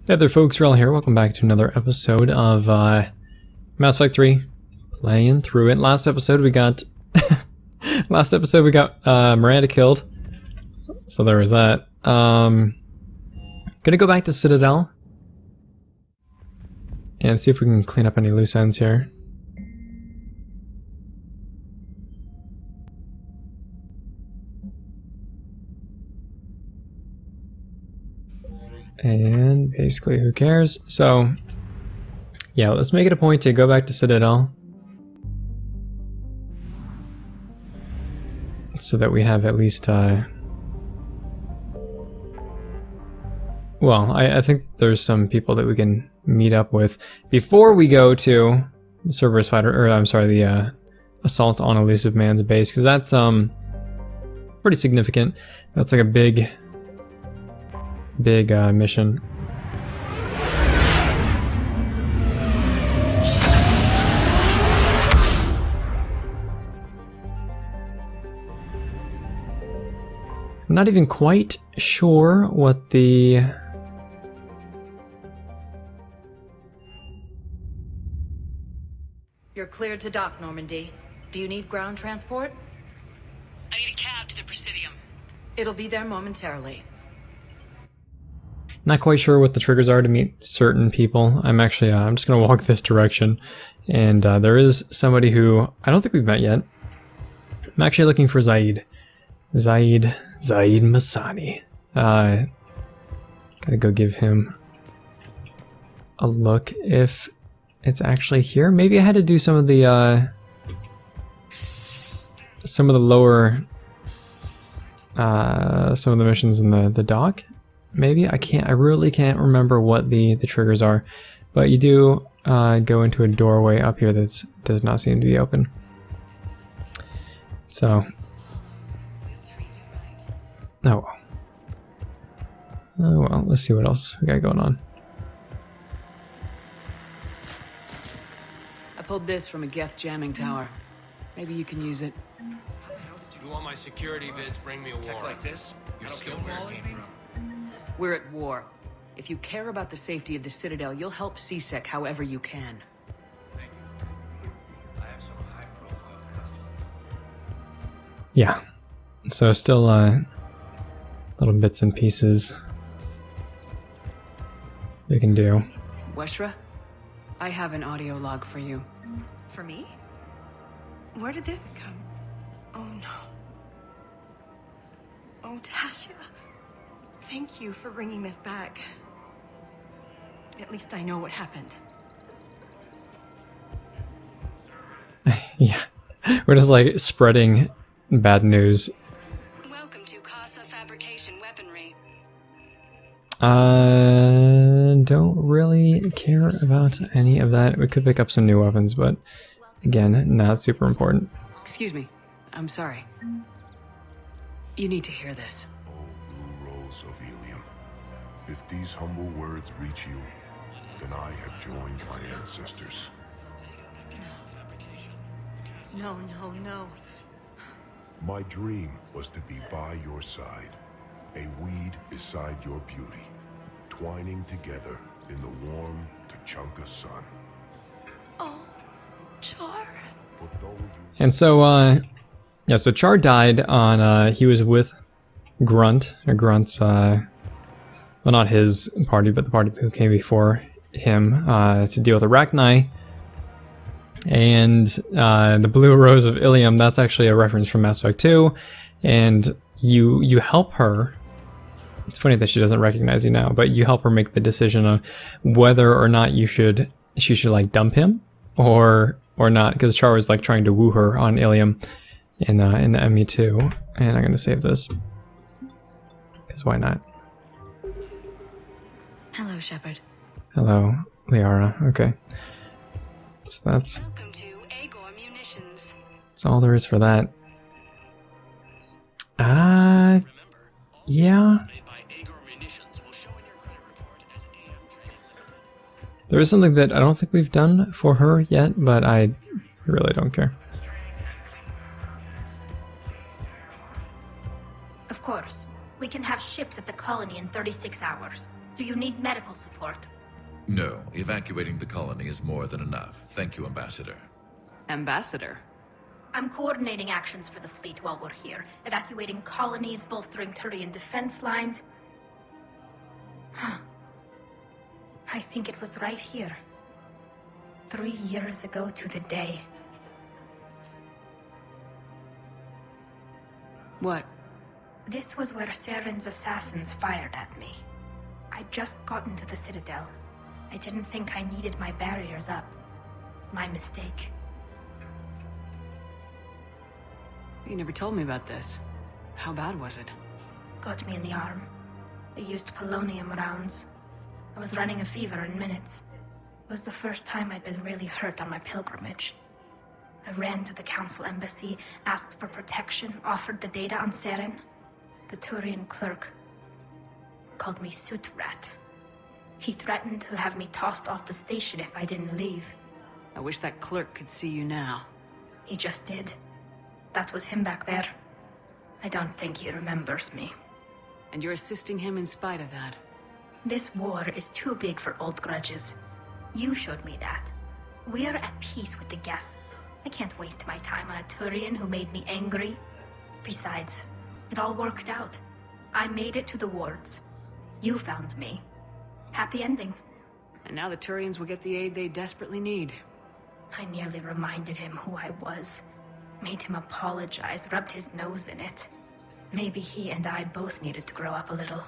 Hey there folks, Wrel here. Welcome back to another episode of Mass Effect 3. Playing through it. Last episode we got Miranda killed. So there was that. Gonna go back to Citadel and see if we can clean up any loose ends here. And basically, who cares? So, yeah, let's make it a point to go back to Citadel. So that we have at least, well, I think there's some people that we can meet up with before we go to the Cerberus fighter, or I'm sorry, the assault on Elusive Man's base, because that's pretty significant. That's like a big mission. I'm not even quite sure what the You're cleared to dock, Normandy. Do you need ground transport? I need a cab to the Presidium. It'll be there momentarily. Not quite sure what the triggers are to meet certain people. I'm actually, I'm just gonna walk this direction, and there is somebody who I don't think we've met yet. I'm actually looking for Zaid Masani. Gotta go give him a look if it's actually here. Maybe I had to do some of the lower, some of the missions in the dock. Maybe I really can't remember what the triggers are, but you do go into a doorway up here that does not seem to be open. So, oh well, let's see what else we got going on. I pulled this from a Geth jamming tower. Maybe you can use it. You want my security vids, bring me a warrant. Like this? You're still calling me? We're at war. If you care about the safety of the Citadel, you'll help CSEC however you can. Thank you. I have some high-profile customers. Yeah, so still little bits and pieces we can do. Weshra, I have an audio log for you. For me? Where did this come? Oh no. Oh, Tasha. Thank you for bringing this back. At least I know what happened. Yeah, we're just like spreading bad news. Welcome to Casa Fabrication Weaponry. Don't really care about any of that. We could pick up some new weapons, but again, not super important. Excuse me. I'm sorry. You need to hear this. Of helium. If these humble words reach you, then I have joined my ancestors. No, no, no. My dream was to be by your side, a weed beside your beauty, twining together in the warm Tuchanka sun. Oh, Char. But though you... And so, yeah, so Char died on, he was with Grunt, or Grunt's, well, not his party, but the party who came before him, to deal with Arachni. And the Blue Rose of Ilium, that's actually a reference from Mass Effect 2, and you help her. It's funny that she doesn't recognize you now, but you help her make the decision on whether or not she should like dump him or not, because Char was like trying to woo her on Ilium in the ME2. And I'm gonna save this. Why not? Hello, Shepard. Hello, Liara. Okay. So that's all there is for that. Yeah. There is something that I don't think we've done for her yet, but I really don't care. Of course. We can have ships at the colony in 36 hours. Do you need medical support? No, evacuating the colony is more than enough. Thank you, Ambassador. Ambassador? I'm coordinating actions for the fleet while we're here, evacuating colonies, bolstering Turian defense lines. Huh. I think it was right here. 3 years ago to the day. What? This was where Saren's assassins fired at me. I'd just gotten to the Citadel. I didn't think I needed my barriers up. My mistake. You never told me about this. How bad was it? Got me in the arm. They used polonium rounds. I was running a fever in minutes. It was the first time I'd been really hurt on my pilgrimage. I ran to the Council embassy, asked for protection, offered the data on Saren. The Turian clerk called me Soot Rat. He threatened to have me tossed off the station if I didn't leave. I wish that clerk could see you now. He just did. That was him back there. I don't think he remembers me. And you're assisting him in spite of that. This war is too big for old grudges. You showed me that. We're at peace with the Geth. I can't waste my time on a Turian who made me angry. Besides, it all worked out. I made it to the wards. You found me. Happy ending. And now the Turians will get the aid they desperately need. I nearly reminded him who I was. Made him apologize, rubbed his nose in it. Maybe he and I both needed to grow up a little.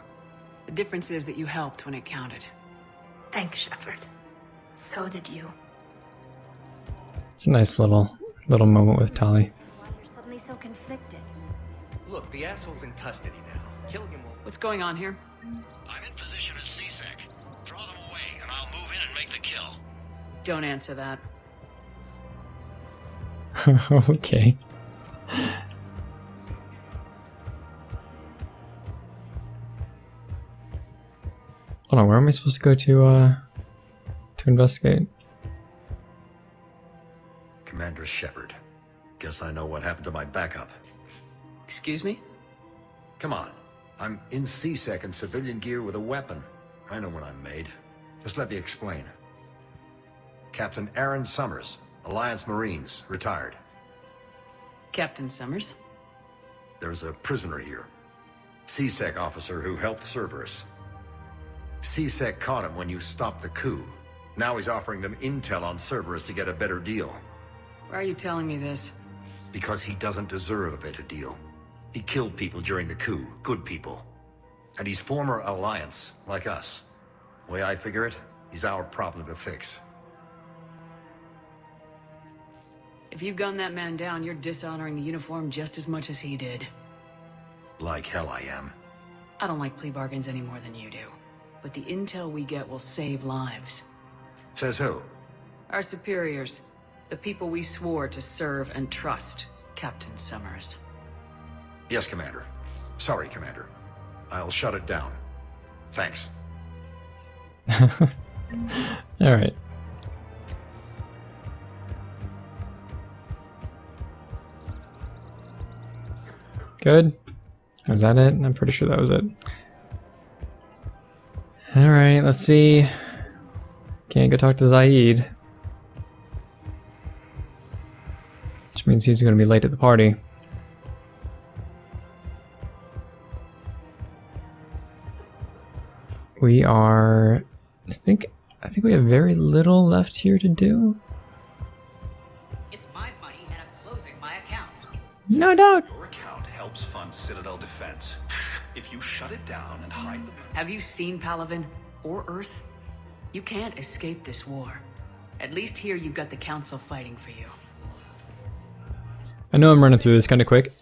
The difference is that you helped when it counted. Thanks, Shepard. So did you. It's a nice little moment with Tali. Why you're suddenly so conflicted? Look, the asshole's in custody now. Killing him will... What's going on here? I'm in position at CSEC. Draw them away, and I'll move in and make the kill. Don't answer that. Okay. Hold on, where am I supposed to go to investigate? Commander Shepard. Guess I know what happened to my backup. Excuse me? Come on. I'm in CSEC in civilian gear with a weapon. I know when I'm made. Just let me explain. Captain Aaron Summers, Alliance Marines, retired. Captain Summers? There's a prisoner here. CSEC officer who helped Cerberus. CSEC caught him when you stopped the coup. Now he's offering them intel on Cerberus to get a better deal. Why are you telling me this? Because he doesn't deserve a better deal. He killed people during the coup, good people. And he's former Alliance, like us. The way I figure it, he's our problem to fix. If you gun that man down, you're dishonoring the uniform just as much as he did. Like hell I am. I don't like plea bargains any more than you do. But the intel we get will save lives. Says who? Our superiors. The people we swore to serve and trust, Captain Summers. Yes, Commander. Sorry, Commander. I'll shut it down. Thanks. Alright. Good. Was that it? I'm pretty sure that was it. Alright, let's see. Can't go talk to Zaid. Which means he's going to be late at the party. We are... I think we have very little left here to do. It's my money and I'm closing my account. No doubt. Your account helps fund Citadel defense. If you shut it down and hide them... Have you seen Palaven or Earth? You can't escape this war. At least here you've got the Council fighting for you. I know I'm running through this kind of quick,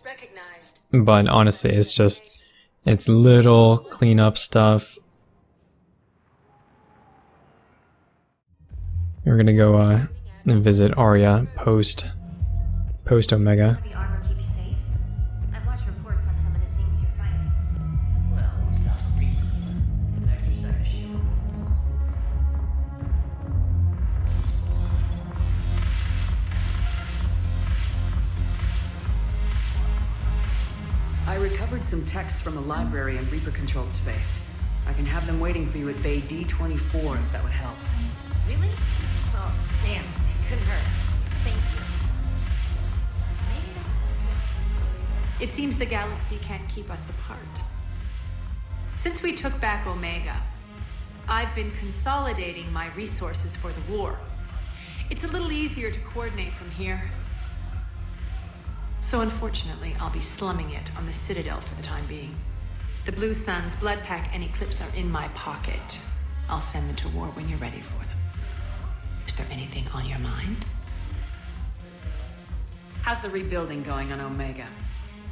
but honestly, it's little cleanup stuff. We're gonna go and visit Aria post Omega. The armor keep you safe? I've watched reports on some of the things you're fighting. Well, it's not for me. An extra set of shield. I recovered some texts from the library in Reaper-controlled space. I can have them waiting for you at Bay D24 if that would help. Really? Oh, damn. It couldn't hurt. Thank you. Maybe that's... It seems the galaxy can't keep us apart. Since we took back Omega, I've been consolidating my resources for the war. It's a little easier to coordinate from here. So unfortunately, I'll be slumming it on the Citadel for the time being. The Blue Suns, Blood Pack, and Eclipse are in my pocket. I'll send them to war when you're ready for them. Is there anything on your mind? How's the rebuilding going on Omega?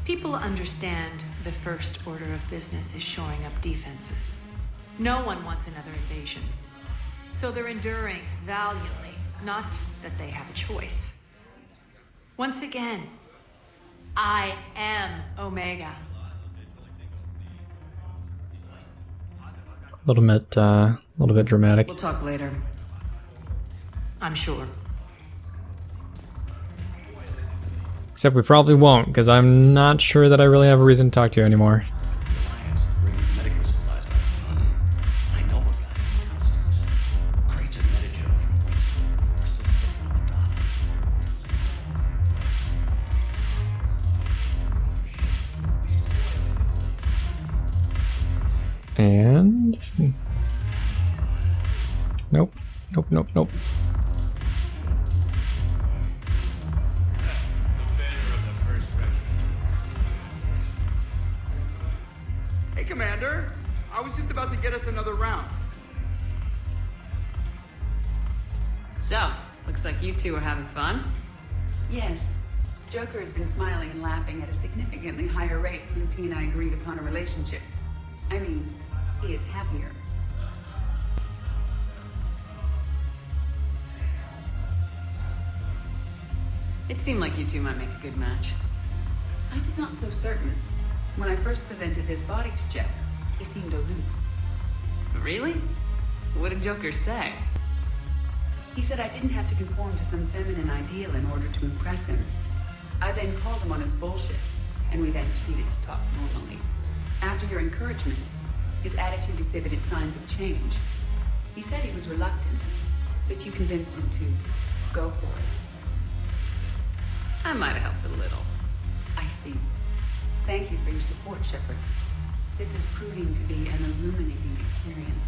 People understand the first order of business is shoring up defenses. No one wants another invasion. So they're enduring valiantly, not that they have a choice. Once again, I am Omega. A little bit dramatic. We'll talk later. I'm sure. Except we probably won't, because I'm not sure that I really have a reason to talk to you anymore. And nope. Hey, Commander. I was just about to get us another round. So, looks like you two are having fun. Yes. Joker has been smiling and laughing at a significantly higher rate since he and I agreed upon a relationship. I mean, he is happier. It seemed like you two might make a good match. I was not so certain. When I first presented this body to Jeff, he seemed aloof. Really? What did Joker say? He said I didn't have to conform to some feminine ideal in order to impress him. I then called him on his bullshit, and we then proceeded to talk normally. After your encouragement, his attitude exhibited signs of change. He said he was reluctant, but you convinced him to go for it. I might have helped a little. I see. Thank you for your support, Shepard. This is proving to be an illuminating experience.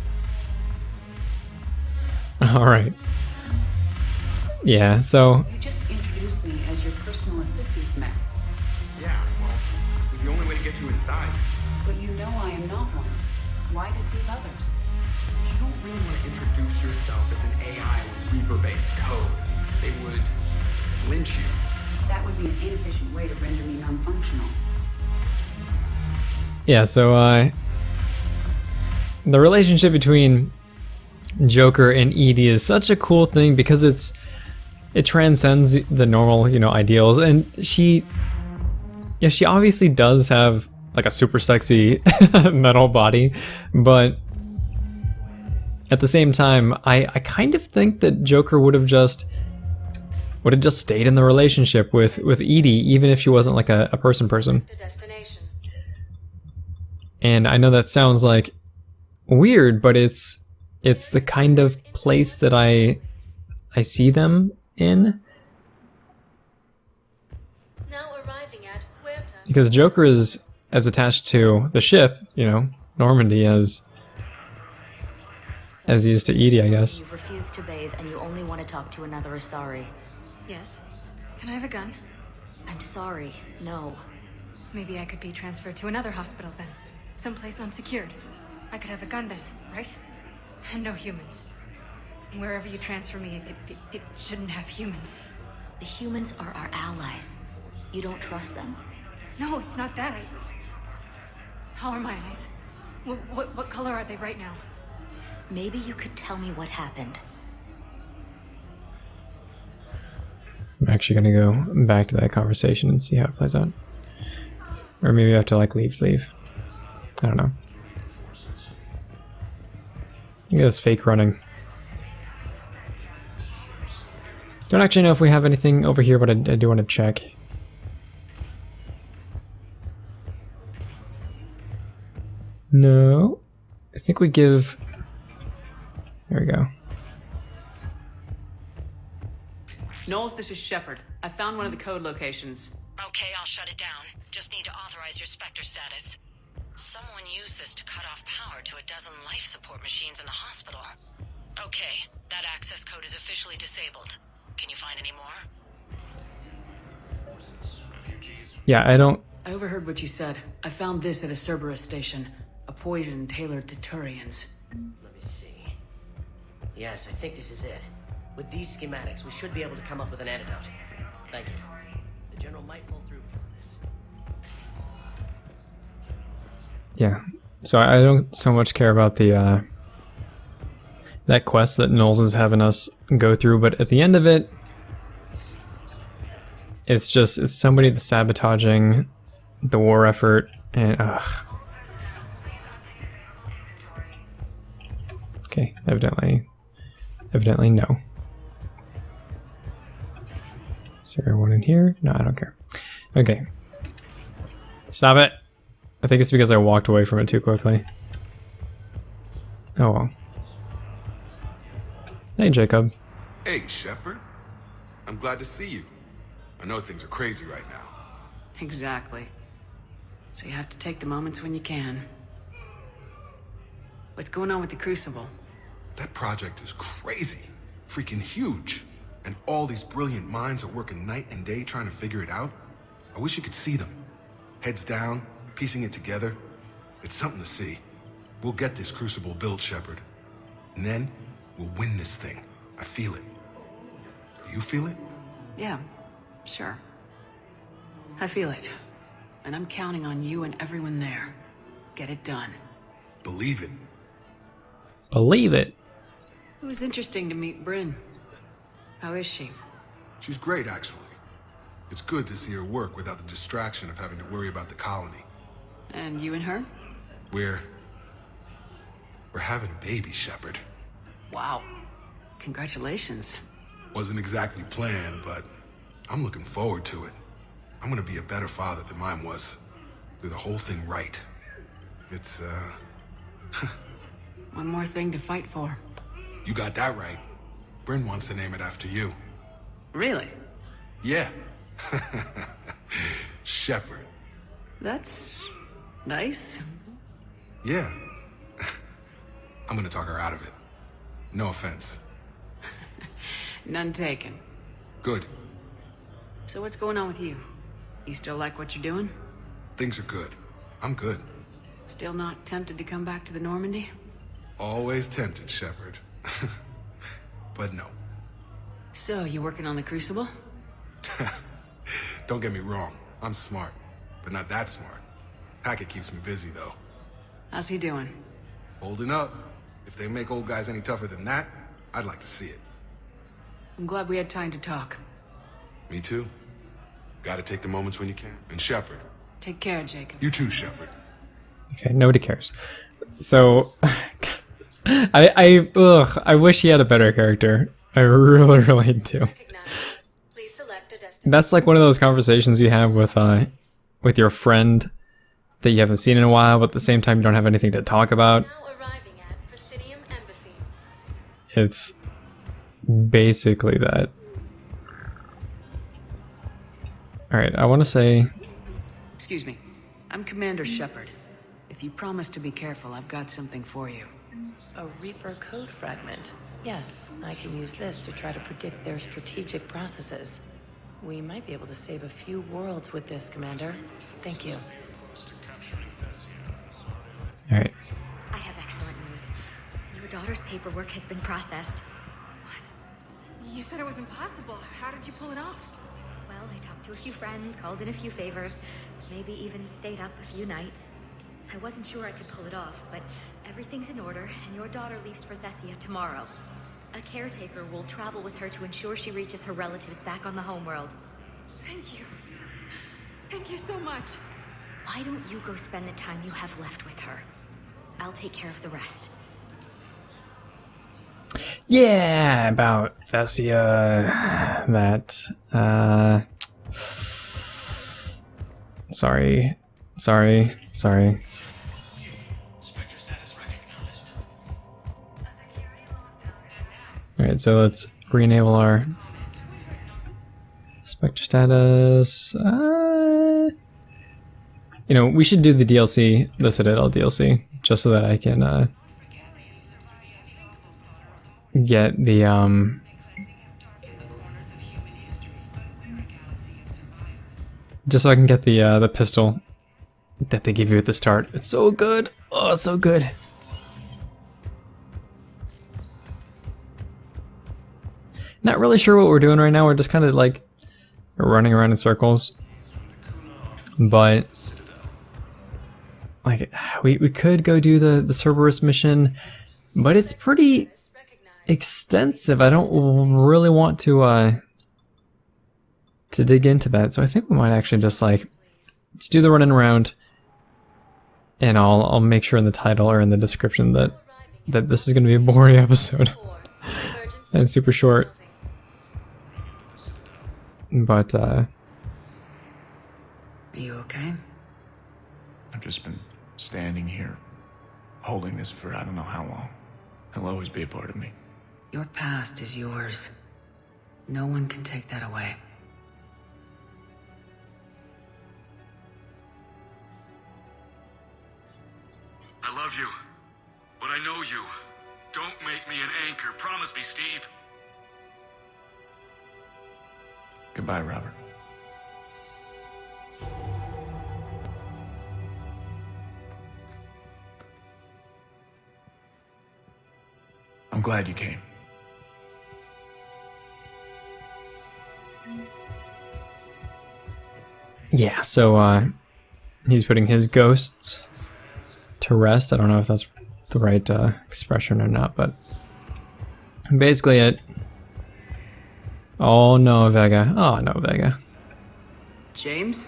All right. Yeah, so... You just introduced me as your personal assistance mech. Yeah, well, it was the only way to get you inside. But you know I am not one. Why deceive others? You don't really want to introduce yourself as an AI with Reaper-based code. They would lynch you. That would be an inefficient way to render me non-functional. Yeah, so, the relationship between Joker and Edie is such a cool thing because it transcends the normal, ideals, and she obviously does have like a super sexy metal body, but at the same time, I kind of think that Joker would have just stayed in the relationship with Edie, even if she wasn't like a person. And I know that sounds like weird, but it's the kind of place that I see them in. Now arriving at Huerta. Because Joker is as attached to the ship, Normandy, as he is to Edie, I guess. You've refused to bathe and you only want to talk to another Asari. Yes. Can I have a gun? I'm sorry, no. Maybe I could be transferred to another hospital then. Someplace unsecured. I could have a gun then, right? And no humans. Wherever you transfer me, it shouldn't have humans. The humans are our allies. You don't trust them. No, it's not that. How are my eyes? What color are they right now? Maybe you could tell me what happened. I'm actually gonna go back to that conversation and see how it plays out. Or maybe I have to leave. I don't know. I think it's fake running. Don't actually know if we have anything over here, but I do want to check. No. I think we give... There we go. Knowles, this is Shepard. I found one of the code locations. Okay, I'll shut it down. Just need to authorize your Spectre status. Someone used this to cut off power to a dozen life support machines in the hospital. Okay, that access code is officially disabled. Can you find any more? Yeah, I don't... I overheard what you said. I found this at a Cerberus station. A poison tailored to Turians. Let me see. Yes, I think this is it. With these schematics, we should be able to come up with an antidote. Thank you. The General might pull through for this. Yeah, so I don't so much care about the that quest that Knowles is having us go through, but at the end of it, it's somebody that's sabotaging the war effort, and okay, evidently no. Is there one in here? No, I don't care. Okay, stop it. I think it's because I walked away from it too quickly. Oh well. Hey, Jacob. Hey, Shepard. I'm glad to see you. I know things are crazy right now. Exactly. So you have to take the moments when you can. What's going on with the Crucible? That project is crazy. Freaking huge. And all these brilliant minds are working night and day trying to figure it out. I wish you could see them. Heads down, piecing it together. It's something to see. We'll get this Crucible built, Shepard. And then, we'll win this thing. I feel it. Do you feel it? Yeah, sure. I feel it. And I'm counting on you and everyone there. Get it done. Believe it. Believe it. It was interesting to meet Bryn. How is she? She's great, actually. It's good to see her work without the distraction of having to worry about the colony. And you and her? We're having a baby, Shepard. Wow. Congratulations. Wasn't exactly planned, but I'm looking forward to it. I'm gonna be a better father than mine was. Do the whole thing right. It's, One more thing to fight for. You got that right. Bryn wants to name it after you. Really? Yeah. Shepard. That's nice. Yeah. I'm gonna talk her out of it. No offense. None taken. Good. So what's going on with you? You still like what you're doing? Things are good. I'm good. Still not tempted to come back to the Normandy? Always tempted, Shepard. But no. So, you working on the Crucible? Don't get me wrong. I'm smart, but not that smart. Hackett keeps me busy, though. How's he doing? Holding up. If they make old guys any tougher than that, I'd like to see it. I'm glad we had time to talk. Me too. Gotta take the moments when you can. And Shepard. Take care, Jacob. You too, Shepard. Okay, nobody cares. So, I wish he had a better character. I really, really do. That's like one of those conversations you have with your friend that you haven't seen in a while, but at the same time you don't have anything to talk about. It's basically that. Alright, I want to say... Excuse me. I'm Commander Shepard. If you promise to be careful, I've got something for you. A Reaper code fragment. Yes, I can use this to try to predict their strategic processes. We might be able to save a few worlds with this, Commander. Thank you. Alright. I have excellent news. Your daughter's paperwork has been processed. What? You said it was impossible. How did you pull it off? Well, I talked to a few friends, called in a few favors, maybe even stayed up a few nights. I wasn't sure I could pull it off, but everything's in order, and your daughter leaves for Thessia tomorrow. A caretaker will travel with her to ensure she reaches her relatives back on the homeworld. Thank you. Thank you so much. Why don't you go spend the time you have left with her? I'll take care of the rest. Yeah, about Thessia, that, sorry. Alright, so let's re-enable our Spectre status. You know, we should do the DLC, the Citadel DLC, just so that I can get the just so I can get the pistol that they give you at the start. It's so good. Oh, so good. Not really sure what we're doing right now. We're just kind of like running around in circles. But like we could go do the Cerberus mission, but it's pretty extensive. I don't really want to dig into that. So I think we might actually just like let's do the running around, and I'll make sure in the title or in the description that this is going to be a boring episode and super short. But Are you okay? I've just been standing here, holding this for I don't know how long. It'll always be a part of me. Your past is yours. No one can take that away. I love you, but I know you. Don't make me an anchor. Promise me, Steve. Goodbye, Robert. I'm glad you came. yeah, so he's putting his ghosts to rest. I don't know if that's the right expression or not, but basically it. Oh no, Vega. Oh no, Vega. James?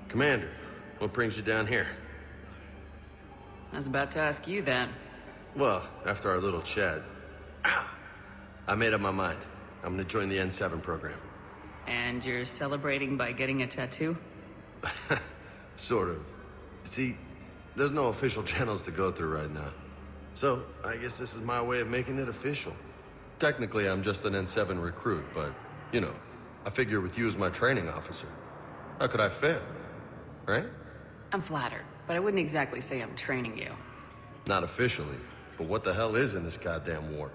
Commander, what brings you down here? I was about to ask you that. Well, after our little chat, I made up my mind. I'm gonna join the N7 program. And you're celebrating by getting a tattoo? Sort of. See, there's no official channels to go through right now. So, I guess this is my way of making it official. Technically, I'm just an N7 recruit, but, you know, I figure with you as my training officer, how could I fail? Right? I'm flattered, but I wouldn't exactly say I'm training you. Not officially, but what the hell is in this goddamn war?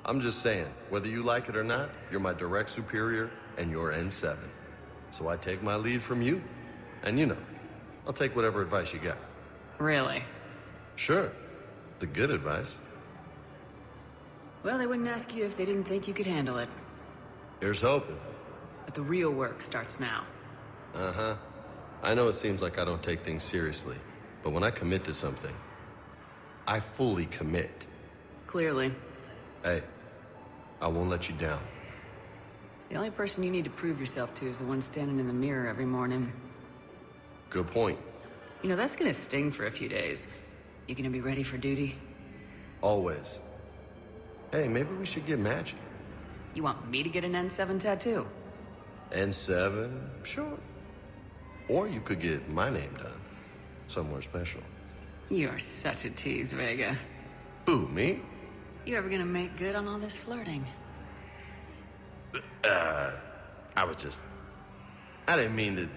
I'm just saying, whether you like it or not, you're my direct superior, and you're N7. So I take my lead from you. And you know, I'll take whatever advice you got. Really? Sure. The good advice. Well, they wouldn't ask you if they didn't think you could handle it. Here's hoping. But the real work starts now. Uh-huh. I know it seems like I don't take things seriously, but when I commit to something, I fully commit. Clearly. Hey, I won't let you down. The only person you need to prove yourself to is the one standing in the mirror every morning. Good point. You know, that's gonna sting for a few days. You gonna be ready for duty? Always. Hey, maybe we should get matching. You want me to get an N7 tattoo? N7? Sure. Or you could get my name done. Somewhere special. You're such a tease, Vega. Who, me? You ever gonna make good on all this flirting? I was just... I didn't mean to...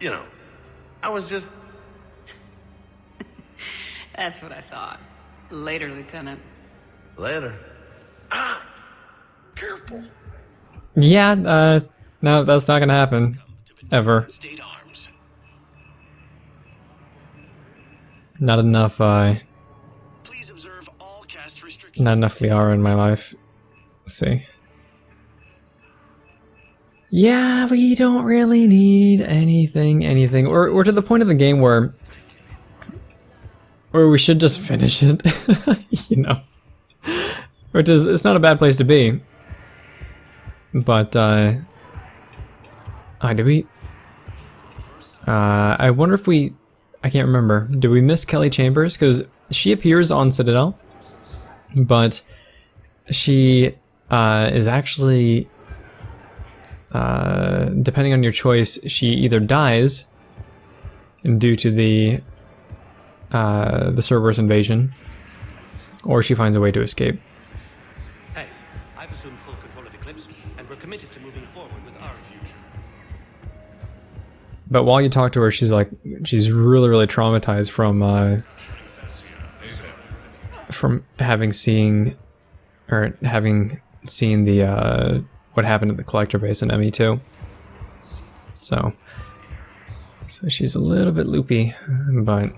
You know... I was just... That's what I thought. Later, Lieutenant. Later. Ah! Careful. Yeah, no, that's not gonna happen. Ever. Not enough, not enough Liara in my life. Let's see. Yeah, we don't really need anything. We're to the point of the game where we should just finish it, you know. Which is, it's not a bad place to be. But, did we? I wonder if we, I can't remember. Did we miss Kelly Chambers? Because she appears on Citadel, but she is actually, depending on your choice, she either dies due to the Cerberus invasion, or she finds a way to escape. Hey, I have a committed to moving forward with Aria. But while you talk to her, she's like, she's really traumatized from having seen the what happened at the collector base in ME2. So she's a little bit loopy, but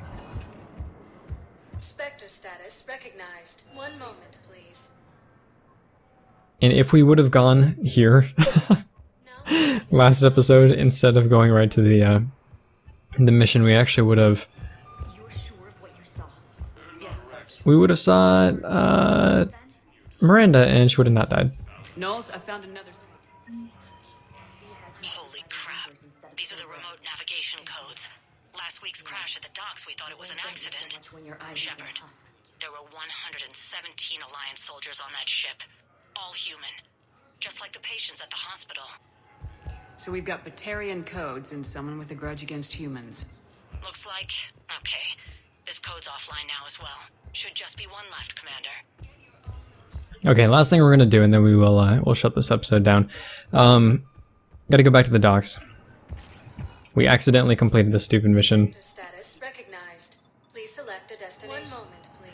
Spectre status recognized. One moment, please. and if we would have gone here last episode instead of going right to the mission, we actually would have. We would have saw Miranda, and she would have not died. Knowles, I found another. Holy crap. These are the remote navigation codes. Last week's crash at the docks, we thought it was an accident. Shepard, there were 117 Alliance soldiers on that ship. All human. Just like the patients at the hospital. So we've got Batarian codes and someone with a grudge against humans. Looks like... Okay. This code's offline now as well. Should just be one left, Commander. Okay, last thing we're gonna do, and then we will we'll shut this episode down. Gotta go back to the docks. We accidentally completed this stupid mission. Status recognized. Please select a destination. One moment, please.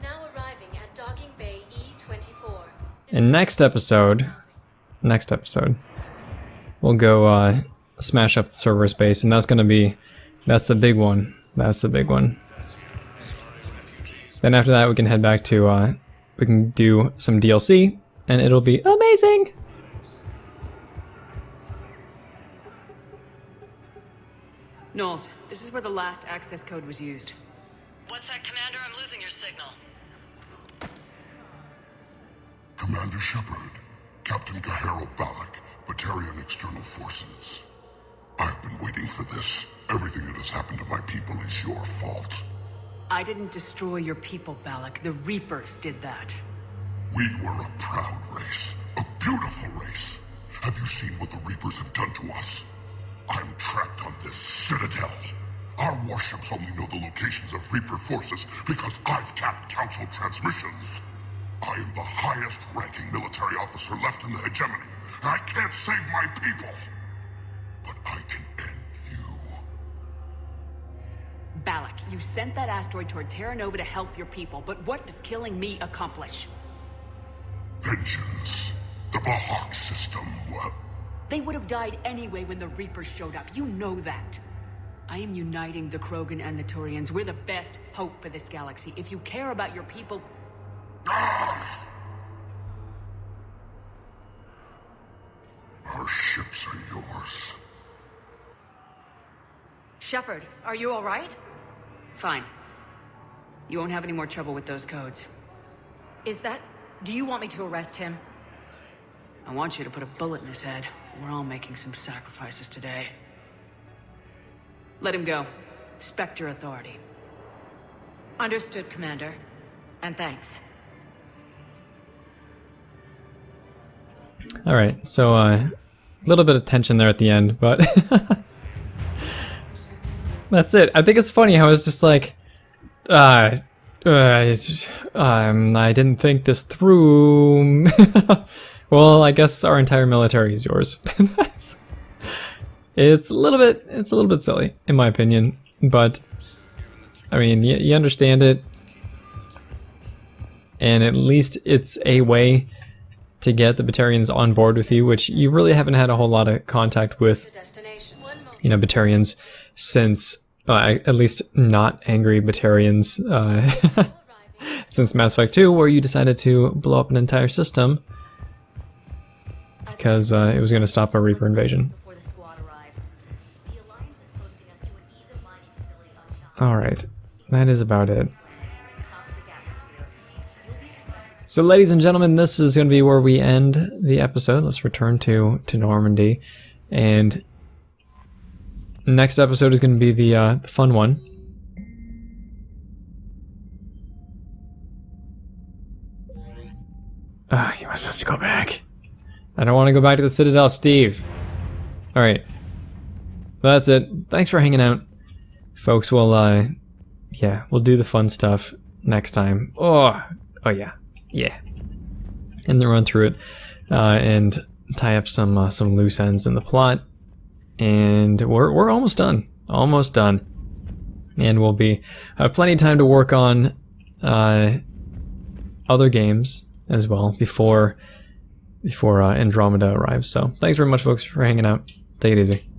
Now arriving at docking bay E24. And next episode, we'll go smash up the Cerberus base, and that's the big one. That's the big one. Then after that, we can head back to, we can do some DLC, and it'll be amazing! Knowles, this is where the last access code was used. What's that, Commander? I'm losing your signal. Commander Shepard, Captain Kahero Balak, Batarian External Forces. I've been waiting for this. Everything that has happened to my people is your fault. I didn't destroy your people, Balak. The Reapers did that. We were a proud race, a beautiful race. Have you seen what the Reapers have done to us? I'm trapped on this Citadel. Our warships only know the locations of Reaper forces because I've tapped Council transmissions. I am the highest-ranking military officer left in the hegemony, and I can't save my people. But I can end you. Balak, you sent that asteroid toward Terra Nova to help your people, but what does killing me accomplish? Vengeance. The Bahak system, well... They would have died anyway when the Reapers showed up. You know that. I am uniting the Krogan and the Turians. We're the best hope for this galaxy. If you care about your people... Our ships are yours. Shepard, are you all right? Fine. You won't have any more trouble with those codes. Is that... Do you want me to arrest him? I want you to put a bullet in his head. We're all making some sacrifices today. Let him go. Spectre authority. Understood, Commander. And thanks. Alright, so a little bit of tension there at the end, but that's it. I think it's funny how it's just like, I didn't think this through. Well, I guess our entire military is yours. It's a little bit silly, in my opinion, but I mean, you understand it, and at least it's a way to get the Batarians on board with you, which you really haven't had a whole lot of contact with, you know, Batarians since, at least not angry Batarians, since Mass Effect 2, where you decided to blow up an entire system because it was going to stop a Reaper invasion. Alright, that is about it. So ladies and gentlemen, this is going to be where we end the episode. Let's return to Normandy. And next episode is going to be the fun one. He wants us to go back. I don't want to go back to the Citadel, Steve. Alright. That's it. Thanks for hanging out. Folks, we'll do the fun stuff next time. Oh yeah. yeah, and then run through it and tie up some loose ends in the plot, and we're almost done. Almost done. And we'll be plenty of time to work on other games as well before Andromeda arrives. So thanks very much, folks, for hanging out. Take it easy.